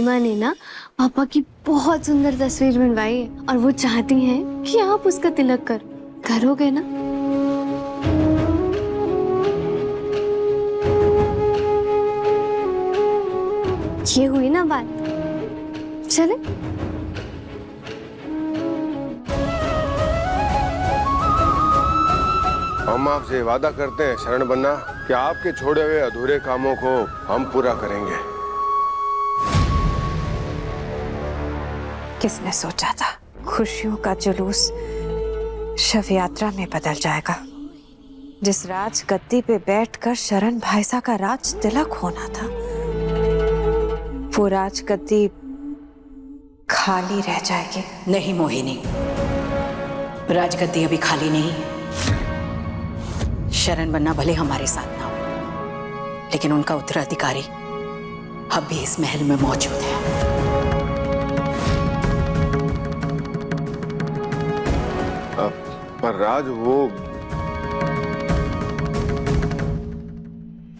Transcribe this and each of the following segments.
महिमा ने ना पापा की बहुत सुंदर तस्वीर बनवाई है और वो चाहती हैं कि आप उसका तिलक करोगे ना? ये हुई ना बात। चले? हम आपसे वादा करते हैं शरण बन्ना कि आपके छोड़े हुए अधूरे कामों को हम पूरा करेंगे। किसने सोचा था खुशियों का जुलूस शव यात्रा में बदल जाएगा। जिस राज गद्दी पे बैठकर शरण भाईसा का राज तिलक होना था, वो राज गद्दी खाली रह जाएगी। नहीं मोहिनी, राजगद्दी अभी खाली नहीं। शरण बन्ना भले हमारे साथ ना हो, लेकिन उनका उत्तराधिकारी अब भी इस महल में मौजूद है। पर राज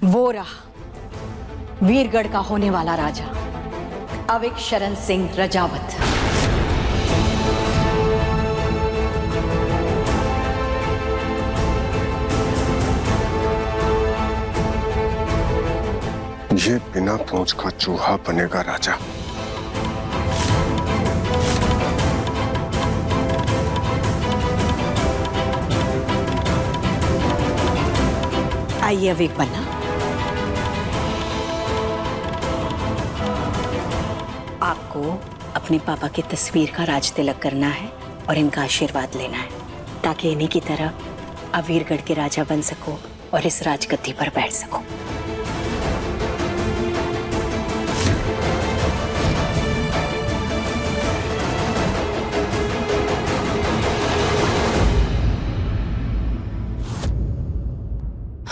वो रहा वीरगढ़ का होने वाला राजा अविक शरण सिंह रजावत। ये बिना पूंछ का चूहा बनेगा राजा। आइए अविक बन्ना। आपको अपने पापा की तस्वीर का राज तिलक करना है और इनका आशीर्वाद लेना है, ताकि इन्हीं की तरह आप वीरगढ़ के राजा बन सको और इस राजगद्दी पर बैठ सको।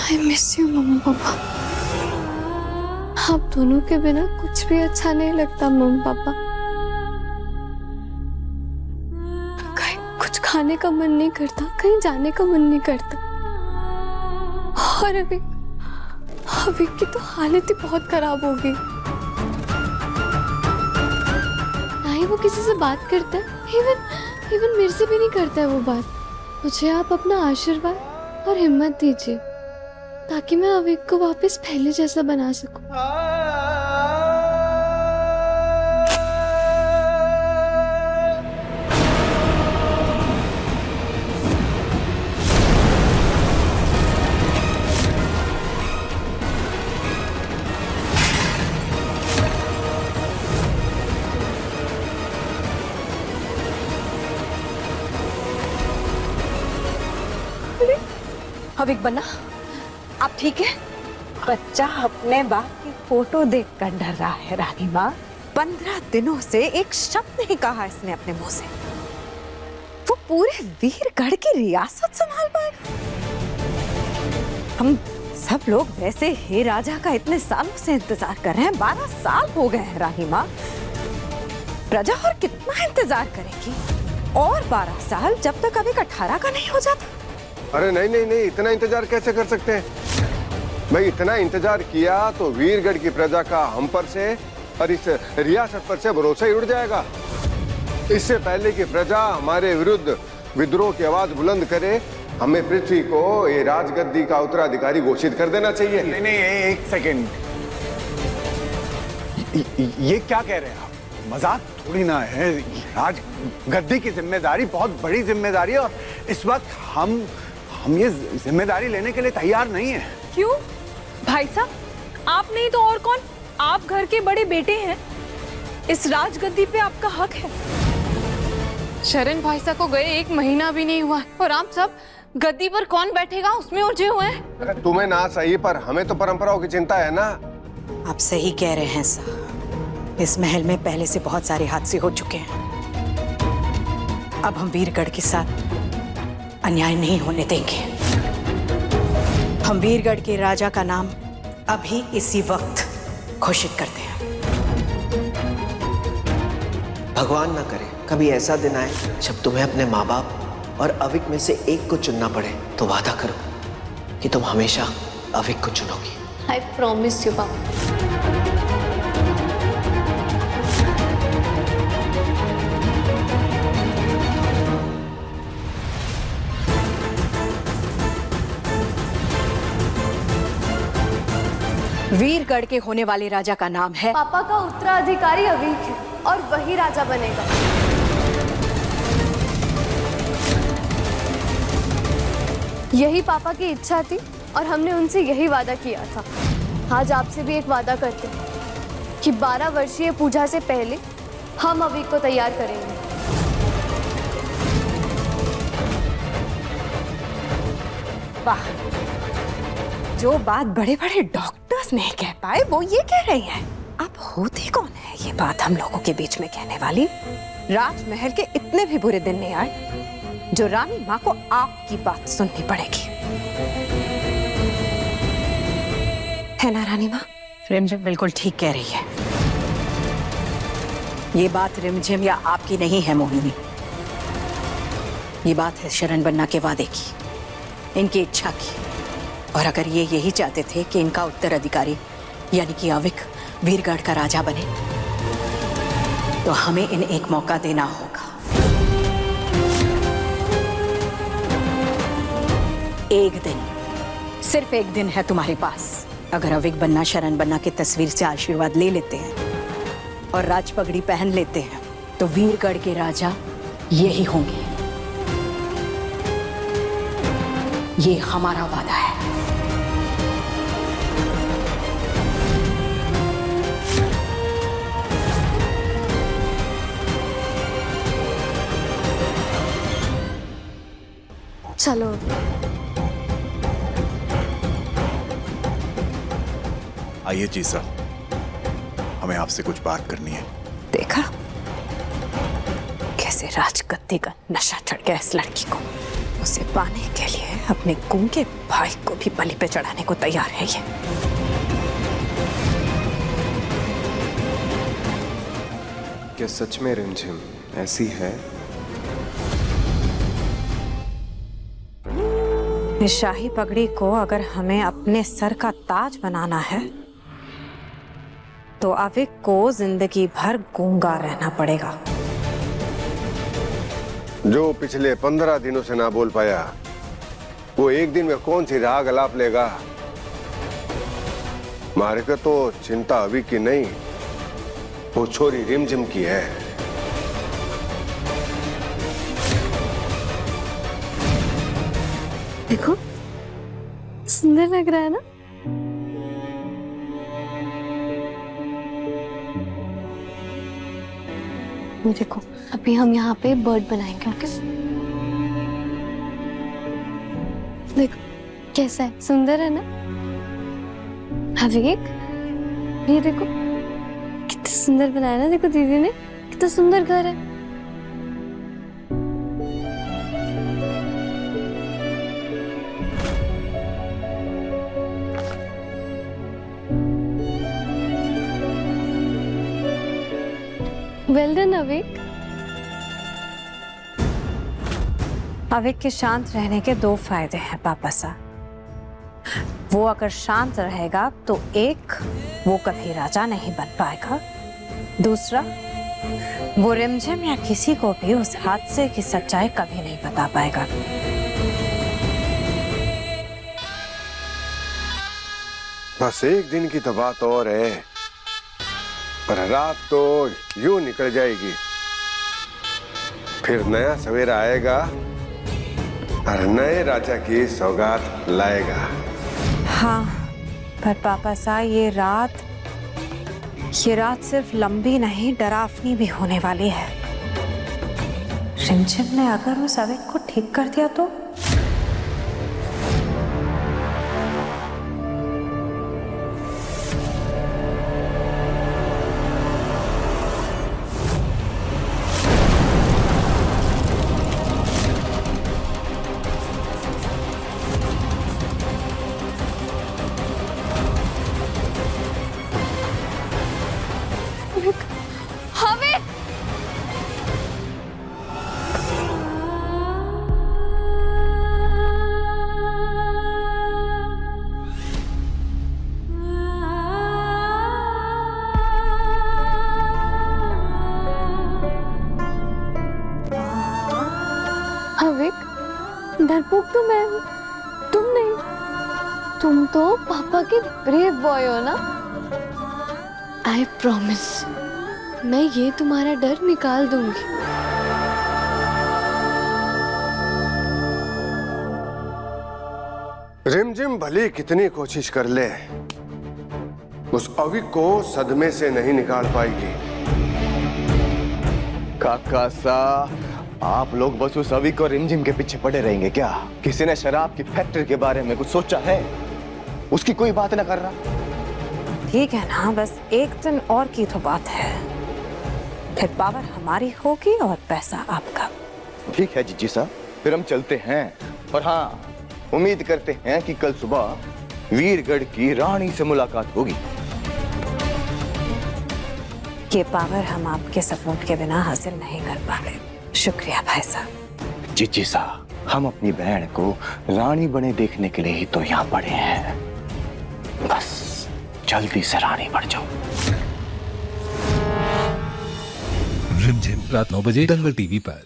I miss you, मम्मा पापा। आप दोनों के बिना कुछ भी अच्छा नहीं लगता मम्मा पापा। कहीं कुछ खाने का मन नहीं करता, कहीं जाने का मन नहीं करता। और अभी की तो हालत ही बहुत खराब हो गई। ना ही वो किसी से बात करता है, इवन मेरे से भी नहीं करता है वो बात। मुझे आप अपना आशीर्वाद और हिम्मत दीजिए, ताकि मैं अविक को वापस पहले जैसा बना सकूं। अविक बन्ना, आप ठीक है? बच्चा अपने बाप की फोटो देखकर डर रहा है रानी माँ। 15 दिनों से एक शब्द नहीं कहा इसने अपने मुंह से। वो पूरे वीरगढ़ की रियासत संभाल पाएगा। हम सब लोग वैसे ही राजा का इतने सालों से इंतजार कर रहे हैं। 12 साल हो गए हैं रानी माँ। प्रजा और कितना इंतजार करेगी? और 12 साल, जब तक अभी 18 का नहीं हो जाता। अरे नहीं, इतना इंतजार कैसे कर सकते हैं? भाई इतना इंतजार किया तो वीरगढ़ की प्रजा का हम पर से और इस रियासत पर से भरोसा ही उड़ जाएगा। इससे पहले कि प्रजा हमारे विरुद्ध विद्रोह की आवाज बुलंद करे, हमें पृथ्वी को ये राजगद्दी का उत्तराधिकारी घोषित कर देना चाहिए। नहीं, एक सेकेंड। ये क्या कह रहे हैं आप? मजाक थोड़ी ना है। राजगद्दी की जिम्मेदारी बहुत बड़ी जिम्मेदारी है और इस वक्त हम ये जिम्मेदारी लेने के लिए तैयार नहीं है। क्यों भाई साहब, आप नहीं तो और कौन? आप घर के बड़े बेटे हैं, इस राजगद्दी पे आपका हक है। शरण भाई साहब को गए 1 महीना भी नहीं हुआ और आप सब गद्दी पर कौन बैठेगा उसमें उलझे हुए हैं। तुम्हें ना सही, पर हमें तो परंपराओं की चिंता है ना। आप सही कह रहे हैं साहब। इस महल में पहले से बहुत सारे हादसे हो चुके हैं। अब हम वीरगढ़ के साथ अन्याय नहीं होने देंगे। हम वीरगढ़ के राजा का नाम अभी इसी वक्त घोषित करते हैं। भगवान ना करे कभी ऐसा दिन आए जब तुम्हें अपने माँ बाप और अविक में से एक को चुनना पड़े, तो वादा करो कि तुम हमेशा अविक को चुनोगी। I promise you, पापा। वीरगढ़ के होने वाले राजा का नाम है पापा का उत्तराधिकारी अवीक है और वही राजा बनेगा। यही पापा की इच्छा थी और हमने उनसे यही वादा किया था। आज आपसे भी एक वादा करते हैं कि 12 वर्षीय पूजा से पहले हम अवीक को तैयार करेंगे। वाह, जो बात बड़े बड़े डॉक्टर्स नहीं कह पाए वो ये कह रही है। अब होती कौन है ये बात हम लोगों के बीच में कहने वाली? राजमहल के इतने भी बुरे दिन नहीं आए जो रानी माँ को आपकी बात सुननी पड़ेगी, है ना रानी माँ? रिमझिम बिल्कुल ठीक कह रही है। ये बात रिमझिम या आपकी नहीं है मोहिनी, ये बात है शरण बनना के वादे की, इनकी इच्छा की। और अगर ये यही चाहते थे कि इनका उत्तराधिकारी यानी कि अविक वीरगढ़ का राजा बने, तो हमें इन्हें एक मौका देना होगा। एक दिन, सिर्फ एक दिन है तुम्हारे पास। अगर अविक बनना शरण बनना की तस्वीर से आशीर्वाद ले लेते हैं और राजपगड़ी पहन लेते हैं तो वीरगढ़ के राजा यही होंगे। ये हमारा वादा है। चलो आइए जी साहब, हमें आपसे कुछ बात करनी है। देखा कैसे राजगद्दी का नशा चढ़ गया इस लड़की को। उसे पाने के लिए अपने गूंगे भाई को भी बलि पे चढ़ाने को तैयार है ये। क्या सच में रिमझिम ऐसी है? इस शाही पगड़ी को अगर हमें अपने सर का ताज बनाना है तो अविक को जिंदगी भर गूंगा रहना पड़ेगा। जो पिछले 15 दिनों से ना बोल पाया वो एक दिन में कौन सी राग अलाप लेगा? मारे को तो चिंता अविक की नहीं, वो छोरी रिमझिम की है। देखो सुंदर लग रहा है ना? देखो अभी हम यहाँ पे बर्ड बनाएंगे, ओके? देखो कैसा है, सुंदर है ना? अविक ये देखो कितना सुंदर बनाया ना, देखो दीदी ने कितना सुंदर घर है। वेल डन अविक। अविक के शांत रहने के 2 फायदे हैं पापा साहब। वो अगर शांत रहेगा तो एक, वो कभी राजा नहीं बन पाएगा। दूसरा, वो रिमझिम या किसी को भी उस हादसे की सच्चाई कभी नहीं बता पाएगा। बस एक दिन की तो बात और है, पर रात तो यूं निकल जाएगी, फिर नया सवेरा आएगा और नए राजा की सौगात लाएगा। हाँ, पर पापा साहब ये रात सिर्फ लंबी नहीं डरावनी भी होने वाली है। रिमझिम ने अगर उस अविक को ठीक कर दिया तो? अविक डरपोक तो मैं हूँ, तुम नहीं। तुम तो पापा के ब्रेव बॉय हो ना। आई प्रॉमिस मैं ये तुम्हारा डर निकाल दूंगी। रिमझिम भली कितनी कोशिश कर ले, उस अविक को सदमे से नहीं निकाल पाएगी। काका सा, आप लोग बस उस अविक और रिमझिम के पीछे पड़े रहेंगे क्या? किसी ने शराब की फैक्ट्री के बारे में कुछ सोचा है? उसकी कोई बात ना कर रहा। ठीक है ना, बस एक दिन और की तो बात है, फिर पावर हमारी होगी और पैसा आपका। ठीक है जीजी साहब, फिर हम चलते हैं। और हाँ, उम्मीद करते हैं कि कल सुबह वीरगढ़ की रानी से मुलाकात होगी। ये पावर हम आपके सपोर्ट के बिना हासिल नहीं कर पाए। शुक्रिया भाई साहब। जीजी साहब, हम अपनी बहन को रानी बने देखने के लिए ही तो यहाँ पड़े हैं। बस जल्दी से रानी बन जाओ। रिमझिम रात 9 बजे दंगल टीवी पर।